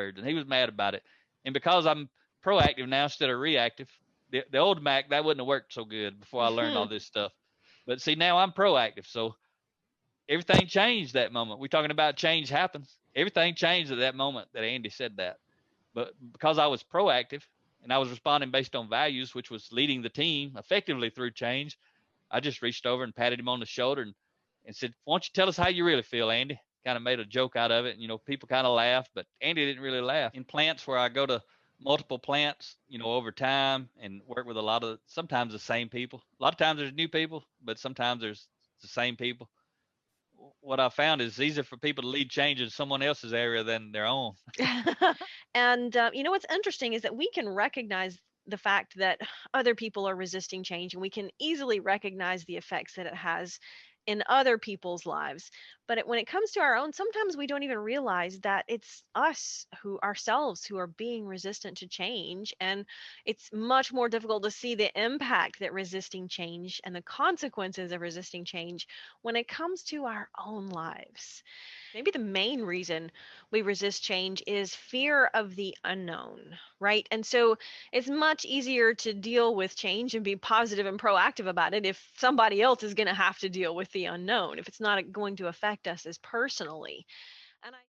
and he was mad about it. And because I'm proactive now instead of reactive, the old Mac, that wouldn't have worked so good before I learned all this stuff. But see, now I'm proactive. So everything changed that moment. We're talking about change happens. Everything changed at that moment that Andy said that. But because I was proactive and I was responding based on values, which was leading the team effectively through change, I just reached over and patted him on the shoulder and said, "Why don't you tell us how you really feel, Andy?" Kind of made a joke out of it. And, people kind of laughed, but Andy didn't really laugh. In plants where I go to multiple plants, over time and work with sometimes the same people. A lot of times there's new people, but sometimes there's the same people. What I found is it's easier for people to lead change in someone else's area than their own. And what's interesting is that we can recognize the fact that other people are resisting change, and we can easily recognize the effects that it has in other people's lives. But when it comes to our own, sometimes we don't even realize that it's us who ourselves who are being resistant to change. And it's much more difficult to see the impact that resisting change and the consequences of resisting change when it comes to our own lives. Maybe the main reason we resist change is fear of the unknown, right? And so it's much easier to deal with change and be positive and proactive about it if somebody else is going to have to deal with the unknown, if it's not going to affect us as personally. And I